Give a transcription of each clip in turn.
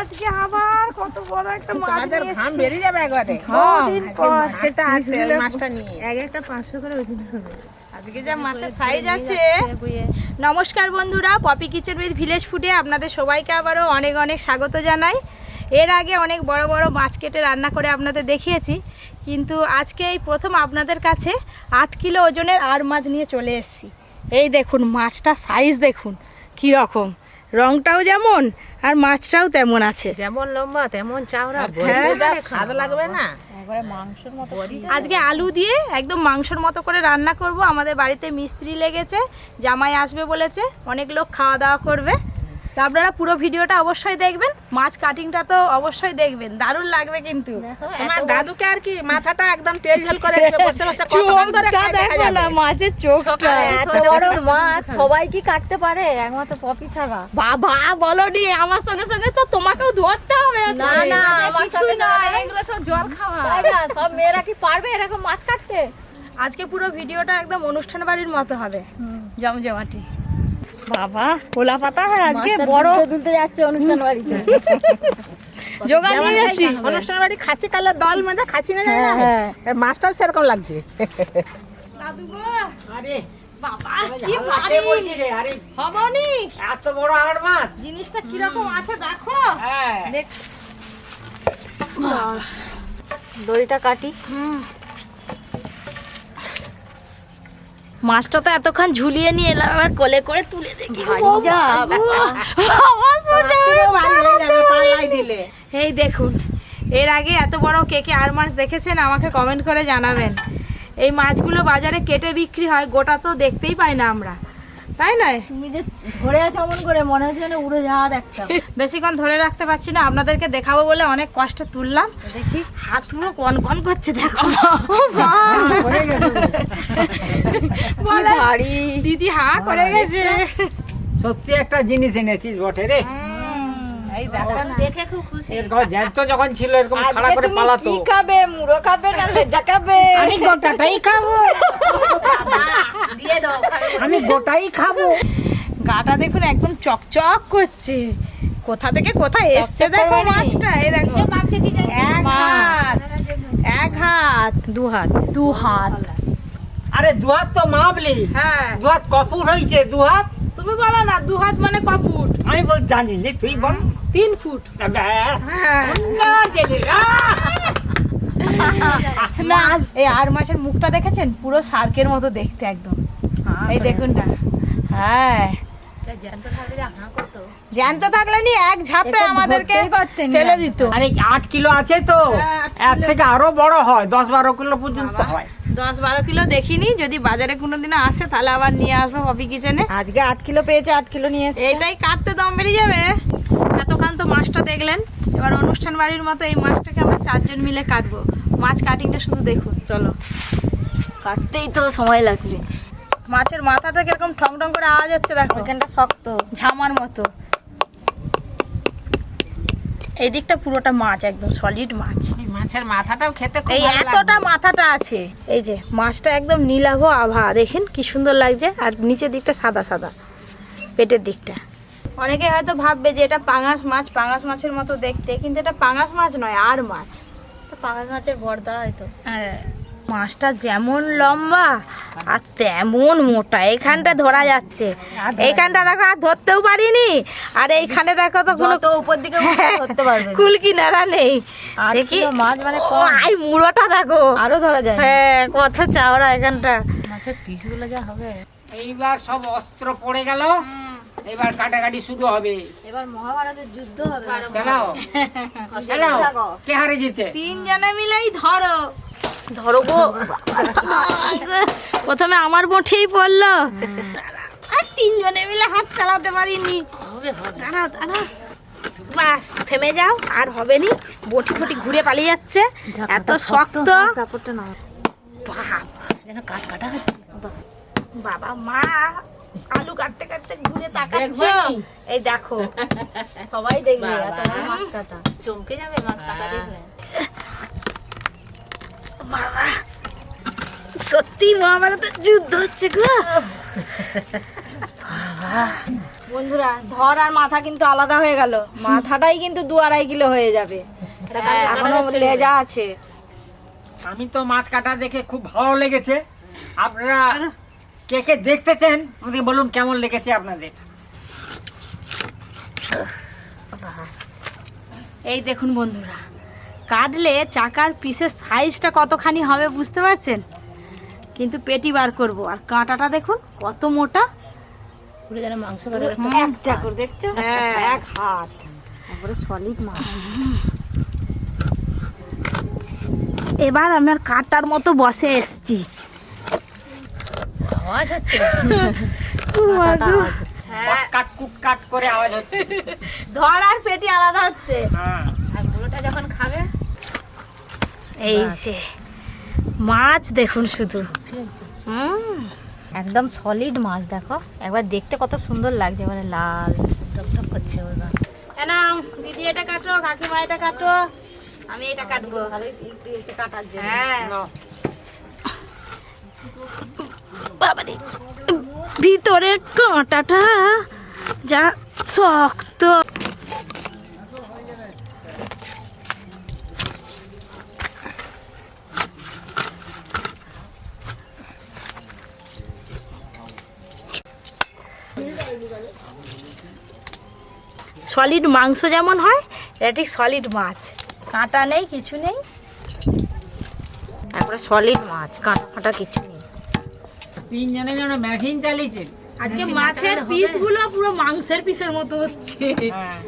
আজকে আবার কত বড় একটা মাছ তোমাদের ঘাম বেরিয়ে যাবে একবারে। সেটা আছে মাছটা নিয়ে একটা 500 করে ওজন হবে আজকে যা মাছের সাইজ আছে। নমস্কার বন্ধুরা, পপি কিচেন উইথ ভিলেজ ফুডে আপনাদের সবাইকে আবারও অনেক অনেক স্বাগত জানাই। এর আগে অনেক বড় বড় মাছ কেটে রান্না করে আপনাদের দেখিয়েছি, কিন্তু আজকে এই প্রথম আপনাদের কাছে 8 কিলো ওজনের আর মাছ নিয়ে চলে এসেছি। এই দেখুন মাছটা সাইজ দেখুন কি রকম, রংটাও যেমন আর মাছটাও তেমন আছে, যেমন লম্বা তেমন চাওড়া। স্বাদ লাগবে না একবারে মাংসের মতো। আজকে আলু দিয়ে একদম মাংসের মতো করে রান্না করব। আমাদের বাড়িতে মিস্ত্রি লেগেছে, জামাই আসবে বলেছে, অনেক লোক খাওয়া দাওয়া করবে। তো আপনারা পুরো ভিডিওটা অবশ্যই দেখবেন, মাছ কাটিংটা তো অবশ্যই দেখবেন, দারুণ লাগবে। কিন্তু তোমার দাদুকে আর কি মাথাটা একদম তেল ঝোল করে বসে বসে কতক্ষণ ধরে খাই দেখা যাবে না মাছের চোখটা। এত বড় মাছ সবাই কি কাটতে পারে, একমাত্র পপি ছাড়া? বাবা বলনি, আমার সঙ্গে সঙ্গে তো তোমাকেও ধরতে হবে। না না, আমার কিছুই সাথে না, এগুলো সব জল খাওয়া। তাই না, সব মেয়েরা কি পারবে এরকম মাছ কাটতে? আজকে পুরো ভিডিওটা একদম অনুষ্ঠান বাড়ির মতো হবে, জমজমাটি। বাবা কোলা পাতা আজকে বড় দুলতে যাচ্ছে অনুষ্ঠান বাড়িতে। জোগাড় নিয়ে যাচ্ছি অনুষ্ঠান বাড়ি খাসি কালের দল মধ্যে খাসি না যায় না, মাছটাও সেরকম লাগছে। দাদু গো, আরে বাবা কি ভারী হবনি, এত বড় আর মাছ জিনিসটা কি রকম আছে দেখো। দেখ দড়িটা কাটি। মাছটা তো এতক্ষণ ঝুলিয়ে নিয়ে এলাম, আবার কোলে করে তুলে দেখি। এই দেখুন, এর আগে এত বড় কে কে আর মাছ দেখেছেন আমাকে কমেন্ট করে জানাবেন। এই মাছগুলো বাজারে কেটে বিক্রি হয়, গোটা তো দেখতেই পাই না আমরা, তাই নয়? তুমি যে ধরে আছো অমন করে, মনে হচ্ছে না উড়োজাহাজ একটা। বেশিক্ষণ ধরে রাখতে পারছি না, আপনাদেরকে দেখাবো বলে অনেক কষ্টে তুললাম। দেখি হাতগুলো কন কন করছে, দেখো দিদি হা করে গেছে। সত্যি একটা জিনিস এনেছিস বটে রে। এই দেখো না, দেখে খুব খুশি। জ্যান্ত যখন ছিল এরকম খাড়া করে পালাতো। কি খাবে, মুড়ো খাবে না লেজা খাবে? আমি গোটাটাই খাবো, দিয়ে দাও। আমি গোটাই খাবো। গাটা দেখুন একদম চকচক করছে, কোথা থেকে কোথায় এসছে দেখো মাছটা। এই দেখো এক হাত দু হাত। আরে দুহাত তো মাপলি, হ্যাঁ দুহাত কপুর হয়েছে। দুহাত তুমি বলো না, 2 হাত মানে ক ফুট? আমি বল জানি নি, তুই বল। 3 ফুট। হ্যাঁ। না, এই আর মাছের মুখটা দেখেছেন, পুরো শার্কের মতো দেখতে একদম। এই দেখুন না, হ্যাঁ জ্যান্ত থাকলে নি এক ঝাপড়ে আমাদেরকে ফেলে দিত। আরে 8 কিলো আছে তো, হ্যাঁ, 8 এর থেকে আরো বড় হয়, 10-12 কিলো পর্যন্ত হয়। 10-12 কিলো দেখিনি, যদি বাজারে কোনোদিনও আসে তাহলে আবার নিয়ে আসবো পপি কিচেনে। আজকে 8 কিলো পেয়েছে, 8 কিলো নিয়ে এসেছে। এইটাই কাটতে দম বেরিয়ে যাবে। এতক্ষণ তো মাছটা দেখলেন, এবার অনুষ্ঠান বাড়ির মতো এই মাছটাকে আমরা 4 জন মিলে কাটবো। মাছ কাটিংটা শুধু দেখুন, চলো। কাটতেই তো সময় লাগবে। মাছের মাথাটা কিরকম ঠং ঠং করে আওয়াজ হচ্ছে দেখো, এখানটা শক্ত ঝামার মতো। এই দিকটা পুরোটা মাছ, একদম সলিড মাছ। মাছের মাথাটাও খেতে খুব এই ভালো এতটা লাগবে। মাথাটা আছে। এই যে মাছটা একদম নীলাভ আভা, দেখেন কি সুন্দর লাগছে। আর নিচের দিকটা সাদা সাদা, পেটের দিকটা। অনেকে হয়তো ভাববে যে এটা পাঙাশ মাছ, পাঙাশ মাছের মতো দেখতে, কিন্তু এটা পাঙাশ মাছ নয়, আর মাছ। পাঙাশ মাছের ভর্তা হয়তো। মাছটা যেমন লম্বা আর তেমন মোটা, এইখানটা ধরা যাচ্ছে, এইখানটা দেখো আর ধরতেও পারিনি। আর এইখানে দেখো তো কোনো উপর দিকে ধরতে পারবে, কুল কিনারা নেই। দেখি মাছ মানে আই মুড়োটা দেখো, আরো ধরা যায়। হ্যাঁ কত চাওড়া এখানটা। মাছের পিসগুলো যা হবে। এইবার সব অস্ত্র পড়ে গেল, এবার কাটাকাটি শুরু হবে। এবার মহাভারতের যুদ্ধ হবে। চালাও চালাও, কে হারে জিতে? 3 জনে মিলেই ধরো ধরো গো। প্রথমে আমার মুঠেই পড়লো, আর 3 জনে মিলে হাত চালাতে পারিনি। দাঁড়াও দাঁড়াও, বাস থেমে যাও, আর হবে নি। বটি ফটি ঘুরে পালিয়ে যাচ্ছে, এত শক্ত। চাপড়টা না যেন কাট কাটা হচ্ছে। বাবা মা আলু কাটতে কাটতে ঘুরে তাকাচ্ছ, এই দেখো সবাই দেখবে এত বড় মাছ কাটা। চমকে যাবে মাছ কাটা দেখলে। বাবা সত্যি মহাভারতের যুদ্ধ হচ্ছে গো। বাবা বন্ধুরা ধর আর মাথা কিন্তু আলাদা হয়ে গেল, মাথাটাই কিন্তু 2-2.5 কিলো হয়ে যাবে, এখনো লেজা আছে। আমি তো মাছ কাটা দেখে খুব ভালো লেগেছে। আপনারা কে কে দেখতে চান আমাকে বলুন কেমন লেগেছে আপনাদের। এই দেখুন বন্ধুরা, কাটলে চাকার পিসের সাইজটা কতখানি হবে বুঝতে পারছেন, কিন্তু পেটি বার করব। আর কাঁটাটা দেখুন কত মোটা, পুরো যেন মাংস এক চাকর দেখছো, এক হাত, একবারে সলিড মাছ। এবার আমার কাটার মতো বসে এসছি। আওয়াজ হচ্ছে, কাট কুট কাট করে আওয়াজ হচ্ছে। ধর আর পেটি আলাদা হচ্ছে। হ্যাঁ, আর পুরোটা যখন খাবে। এই যে মাছ দেখুন শুধু, একদম সলিড মাছ, দেখো একবার দেখতে কত সুন্দর লাগছে, মানে লাল টকটক করছে। ওইবার নাও দিদি এটা কাটো, কাকিমা এটা কাটো, আমি এটা কাটবো। ভালোই পিস দিয়েছে কাটার জন্য। হ্যাঁ নাও। বাবারে, ভিতরের কাঁটাটা যা শক্ত। সলিড মাংস যেমন হয়, এটা ঠিক সলিড মাছ, কাঁটা নেই কিছু নেই, একবারে সলিড মাছ, কাঁটা ফাটা কিছু নেই। তিনজনে যেন মেশিন চালিয়েছেন। আজকে মাছের পিসগুলো পুরো মাংসের পিসের মতো হচ্ছে। হ্যাঁ,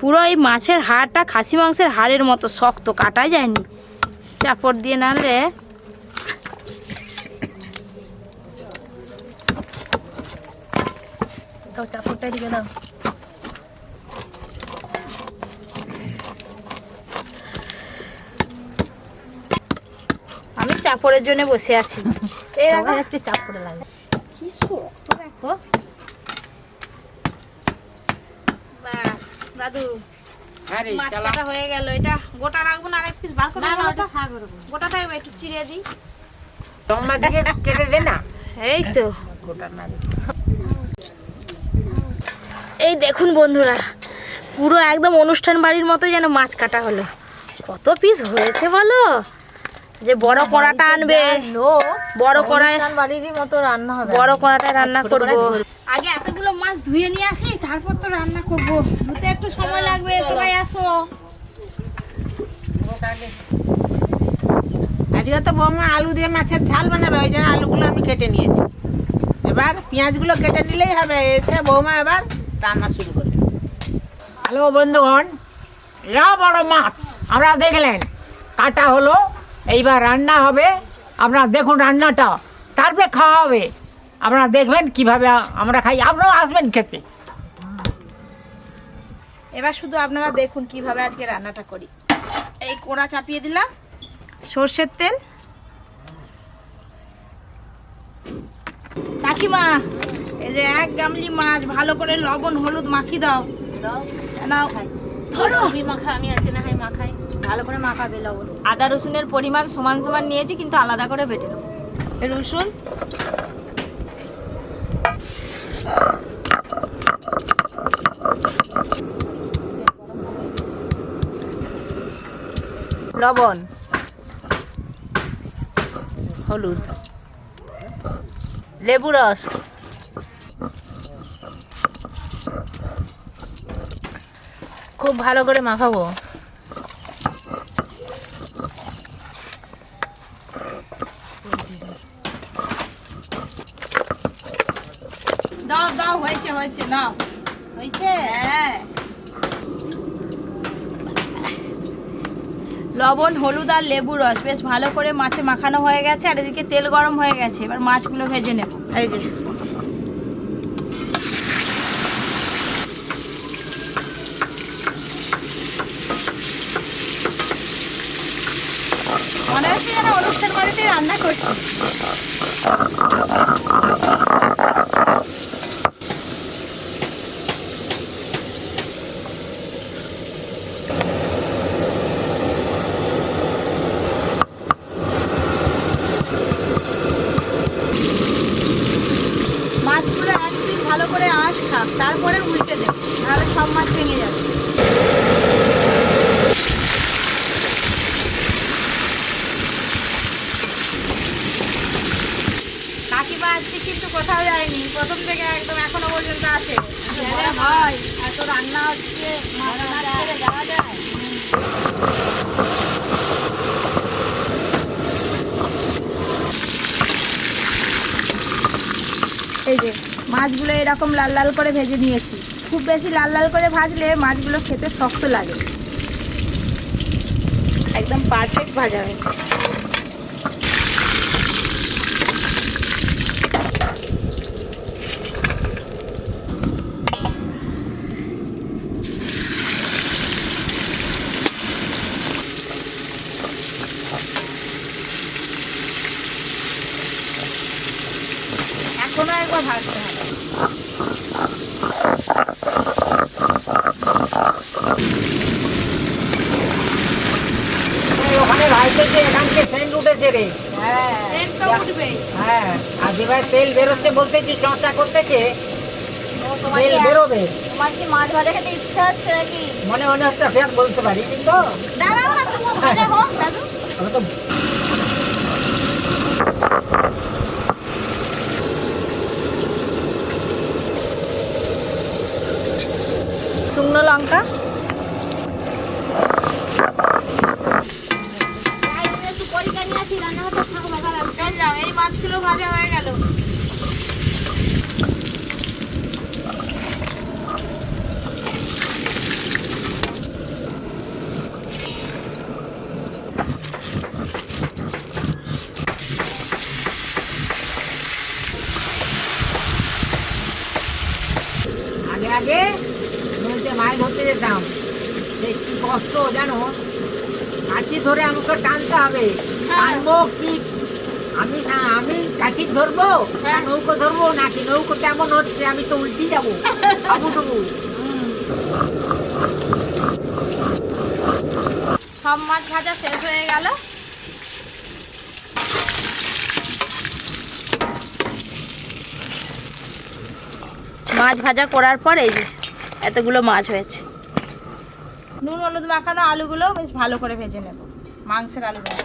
পুরো এই মাছের হাড়টা খাসি মাংসের হাড়ের মতো শক্ত, কাটা যায়নি, চাপড় দিয়ে নাড়লে দাও চাপড়টা দিকে দাও। আমি চাপড়ের জন্য বসে আছি। এই দেখো সবাই আজকে চাপ করে লাগে। কি শক্ত দেখো। ব্যাস দাদু, হ্যাঁ রে, মাছ চালা। কাটা হয়ে গেল। এটা গোটা রাখবো না, আরেক পিস বার করে না না, দেবো ওটা তো? থাক ওরকম। গোটা থাকবে, একটু চিড়ে দিই। তোমরা দিকে কেটে দে না। এই তো, গোটা না রে। এই দেখুন বন্ধুরা, পুরো একদম অনুষ্ঠান বাড়ির মতো যেন মাছ কাটা হলো। কত পিস হয়েছে বলো, যে বড় কড়াটা আনবে, বড় কড়াই, বাড়িরই মতো রান্না হবে। বড় কড়াটায় রান্না ছোট করব। কড়াই ধরবে। আগে এতগুলো মাছ ধুয়ে নিয়ে আসি, তারপর তো রান্না করব, ধুতে একটু সময় লাগবে। সবাই আসো। আজকে তো বৌমা আলু দিয়ে মাছের ঝাল বানাবে, ওই জন্য আলুগুলো আমি কেটে নিয়েছি। এবার পেঁয়াজগুলো কেটে নিলেই হবে, এসে বৌমা এবার রান্না শুরু করবে। হ্যালো বন্ধুগণ, এরা বড় মাছ আমরা দেখলেন কাটা হলো, এইবার রান্না হবে। আপনারা দেখুন রান্নাটা, তারপরে খাওয়া হবে। আপনারা দেখবেন কিভাবে আমরা খাই, আপনারাও আসবেন খেতে। এবার শুধু আপনারা দেখুন কিভাবে আজকে রান্নাটা করি। এই কোড়া চাপিয়ে দিলাম, সর্ষের তেল। কাকিমা, এই যে 1 গামলি মাছ ভালো করে লবণ হলুদ মাখিয়ে দাও। নাও, ধরো। তুমি মাখা, আমি আজকে না হয় মাখাই। ভালো করে মাখাবে লবণ। আদা রসুনের পরিমাণ সমান সমান নিয়েছি, কিন্তু আলাদা করে বেটে দেবো। রসুন, লবণ, হলুদ, লেবু রস, খুব ভালো করে মাখাবো। দাও দাও, হয়েছে হয়েছে, নাও। হয়েছে, হ্যাঁ। লবণ হলুদ আর লেবু রস বেশ ভালো করে মাছে মাখানো হয়ে গেছে, আর এদিকে তেল গরম হয়ে গেছে। এবার মাছগুলো ভেজে নেব। এই যে মনে হচ্ছে যেন অনুষ্ঠান বাড়িতে রান্না করছি। মাছগুলো 1 পিস ভালো করে আঁচ খাক, তারপরে উল্টে দেব, তাহলে সব মাছ ভেঙে যাবে। কাকিমা আজকে কিন্তু কোথাও যায়নি, প্রথম থেকে একদম এখনো পর্যন্ত আছে। হয় এত রান্না হচ্ছে, মাছ মাছ করে যাওয়া যায়। এই যে মাছগুলো এরকম লাল লাল করে ভেজে নিয়েছি। খুব বেশি লাল লাল করে ভাজলে মাছগুলো খেতে শক্ত লাগে। একদম পারফেক্ট ভাজা হয়েছে। এখনো একবার ভাজতে হবে। ওখানে ভাইতেছে, এখান থেকে সেন্ট উঠেছে রে। তেল তো উঠবেই। হ্যাঁ, আর যেবার তেল বেরোচ্ছে বলতেছি চর্চা করতেছে, তোমার তেল বেরোবে। কি মাছ ভাজা খেতে ইচ্ছা হচ্ছে নাকি? মনে মনে একটা ফের বলতে পারি, কিন্তু দাঁড়াও না, তুমি ভাজা হোক দাদু। আমি তো শুকনো লঙ্কা, চল যাও, এই মাছগুলো ভাজা হয়ে গেল। আগে আগে নদীতে মাছ ধরতে যেতাম, সে কি কষ্ট জানো, কাঠি ধরে আমাকে টানতে হবে। টানবো কি, আমি কাঠি ধরবো না নৌকো ধরবো, নাকি নৌকো কেমন হচ্ছে আমি তো উল্টি যাবো হাবুডুবু। সব মাছ ভাজা শেষ হয়ে গেল। মাছ ভাজা করার পর এই যে এতগুলো মাছ হয়েছে। নুন হলুদ মাখানো আলুগুলো বেশ ভালো করে ভেজে নেব, মাংসের আলু ভেজে।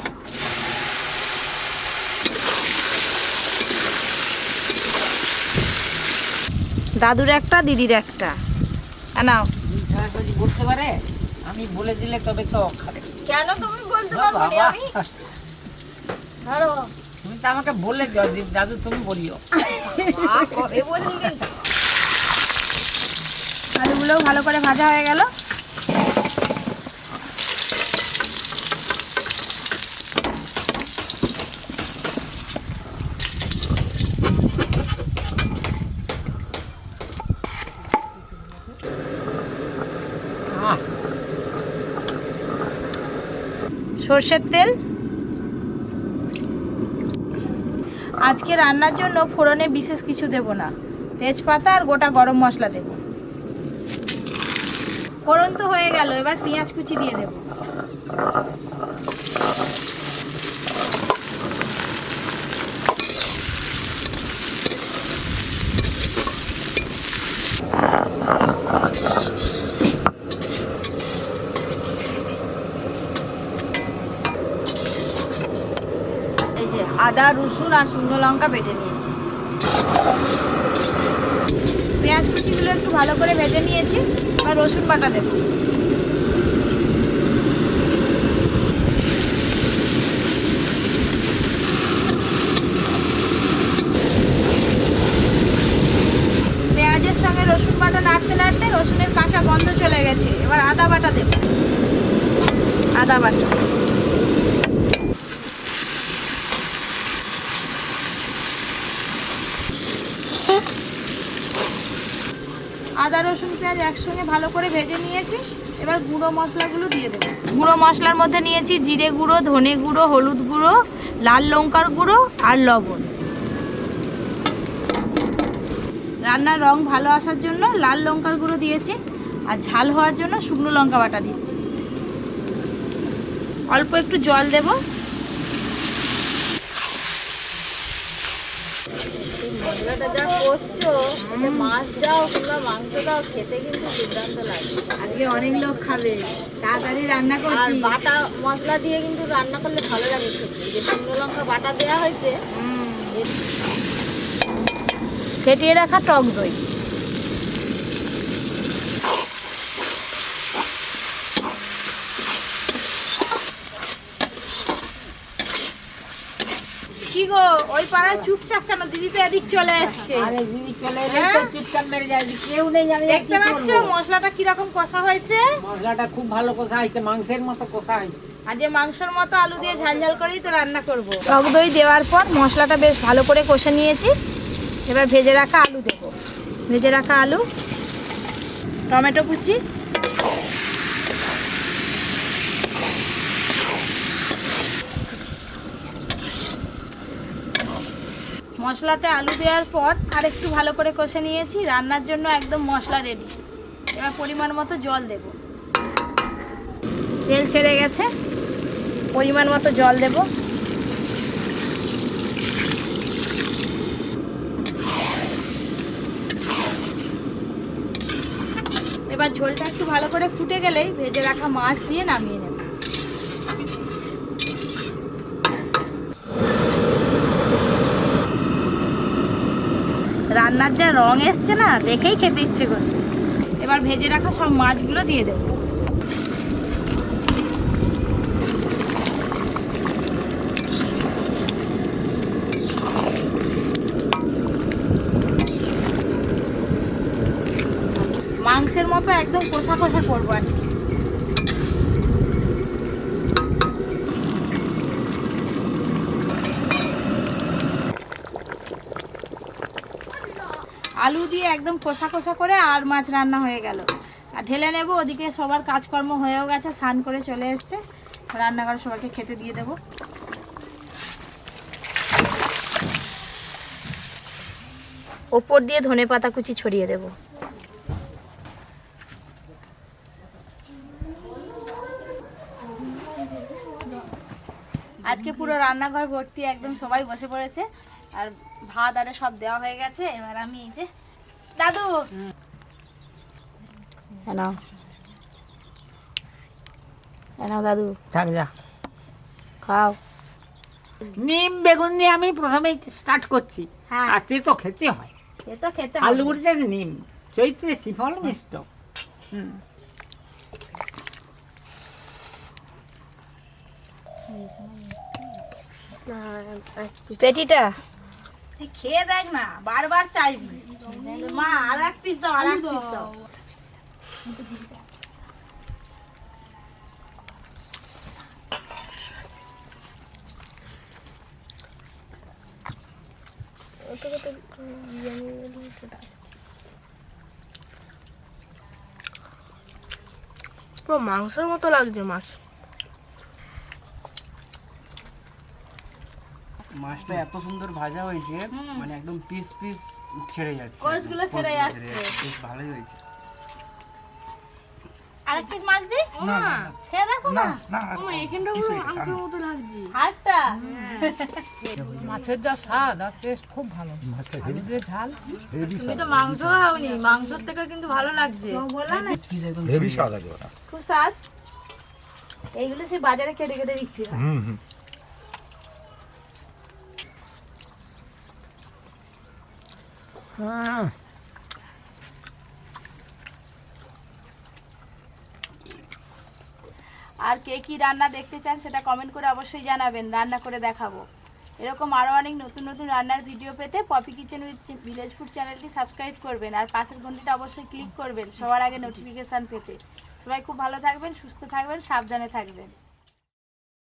দাদুর একটা, দিদির একটা। নাও। যদি বলতে পারে, আমি বলে দিলে তবে তো খাবে। কেন তুমি বলতে পারবো না? আমি ধরো, তুমি তো আমাকে বললে দাদু তুমি বলিও। কবে বললি? আলুগুলোও ভালো করে ভাজা হয়ে গেল। সর্ষের তেল। আজকে রান্নার জন্য ফোড়নে বিশেষ কিছু দেব না, তেজপাতা আর গোটা গরম মশলা দেব। ফোড়ন তো হয়ে গেল, এবার পেঁয়াজ কুচি দিয়ে দেব। এই যে আদা রসুন আর শুকনো লঙ্কা বেটে নিয়েছি। পেঁয়াজ কুচিগুলো একটু ভালো করে ভেজে নিয়েছি, আর রসুন বাটা দেব। পেঁয়াজের সঙ্গে রসুন বাটা নাড়তে নাড়তে রসুনের কাঁচা গন্ধ চলে গেছে, এবার আদা বাটা দেব। আদা বাটা, আদা রসুন পেঁয়াজ একসঙ্গে ভালো করে ভেজে নিয়েছি। এবার গুঁড়ো মশলাগুলো দিয়ে দেবো। গুঁড়ো মশলার মধ্যে নিয়েছি জিরে গুঁড়ো, ধনে গুঁড়ো, হলুদ গুঁড়ো, লাল লঙ্কার গুঁড়ো আর লবণ। রান্নার রং ভালো আসার জন্য লাল লঙ্কার গুঁড়ো দিয়েছি, আর ঝাল হওয়ার জন্য শুকনো লঙ্কা বাটা দিচ্ছি। অল্প একটু জল দেব। মশলাটা যা কষছো মাছ দাও কিংবা মাংস দাও খেতে কিন্তু দুর্দান্ত লাগে। আজকে অনেক লোক খাবে, তাড়াতাড়ি রান্না আর করছি। বাটা মশলা দিয়ে কিন্তু রান্না করলে ভালো লাগে খেতে, যে শুকনো লঙ্কা বাটা দেওয়া হয়েছে। ফেটিয়ে রাখা টক দই, কি গো ওই পাড়ায় চুপচাপ কেন? দিদি তো এদিক চলে এসছে। আরে দিদি চলে এলে তো চুপচাপ মেরে যায়, কেউ নেই। আমি আর দেখতে কি পাচ্ছ করবো? মশলাটা কিরকম কষা হয়েছে? মশলাটা খুব ভালো কষা হয়েছে, মাংসের মতো কষা হয়েছে। আজকে মাংসের মতো আলু দিয়ে ঝাল ঝাল করেই তো রান্না করব। টক দই দেওয়ার পর মশলাটা বেশ ভালো করে কষে নিয়েছি। এবার ভেজে রাখা আলু দেবো, ভেজে রাখা আলু, টমেটো কুচি, মশলাতে আলু দেওয়ার পর আর একটু ভালো করে কষে নিয়েছি। রান্নার জন্য একদম মশলা রেডি। এবার পরিমাণ মতো জল দেব, তেল ছেড়ে গেছে, পরিমাণ মতো জল দেব। এবার ঝোলটা একটু ভালো করে ফুটে গেলেই ভেজে রাখা মাছ দিয়ে নামিয়ে নেব। রান্নার যা রং এসছে না, দেখেই খেতে ইচ্ছে করছে। এবার ভেজে রাখা সব মাছগুলো দিয়ে দেব। মাংসের মতো একদম কষা কষা করবো আজকে। আলু দিয়ে একদম কষা কষা করে আর মাছ রান্না হয়ে গেল। আর ঢেলে নেব। ওদিকে সবার কাজকর্ম হয়েও গেছে, স্নান করে চলে এসছে, রান্নাঘরে সবাইকে খেতে দিয়ে দেব। ওপর দিয়ে ধনেপাতা কুচি ছড়িয়ে দেব। আজকে পুরো রান্নাঘর ভর্তি, একদম সবাই বসে পড়েছে। আর ভাত আরে সব দেওয়া হয়ে গেছে। এবার আমি এই যে দাদু এনাও এনাও দাদু থাক যা। খাও। নিম বেগুন দিয়ে আমি প্রথমেই স্টার্ট করছি। হ্যাঁ। আর তো খেতে হয়, এ তো খেতে আলু হবে। গুঁড়িতে নিম, চৈত্রে শ্রীফল মিষ্ট। পেটিটা তুই খেয়ে দেখ না, বারবার চাইবি। মা আর এক পিস দাও, আর এক পিস দাও। পুরো মাংসের মতো লাগছে মাছ। মাছটা এত সুন্দর ভাজা হয়েছে, মানে একদম পিস পিস ছেড়ে যাচ্ছে, কোষগুলো ছেড়ে যাচ্ছে। বেশ ভালোই হয়েছে। আরেক পিস মাছ দি, খেয়ে দেখো না। এখানটা পুরো মাংসের মতো লাগছে। হাতটা মাছের যা স্বাদ আর টেস্ট খুব ভালো, আলু দিয়ে ঝাল। তুমি তো মাংস খাওনি, মাংসের থেকে কিন্তু ভালো লাগছে। পিস একদম হেভি স্বাদ লাগে ওটা। খুব স্বাদ। এইগুলো সে বাজারে কেটে কেটে বিক্রি হয়। আর কে কি রান্না দেখতে চান সেটা কমেন্ট করে অবশ্যই জানাবেন, রান্না করে দেখাবো। এরকম আরও অনেক নতুন নতুন রান্নার ভিডিও পেতে Popy kitchen with village food চ্যানেলটি সাবস্ক্রাইব করবেন, আর পাশের ঘন্টিটা অবশ্যই ক্লিক করবেন সবার আগে নোটিফিকেশান পেতে। সবাই খুব ভালো থাকবেন, সুস্থ থাকবেন, সাবধানে থাকবেন।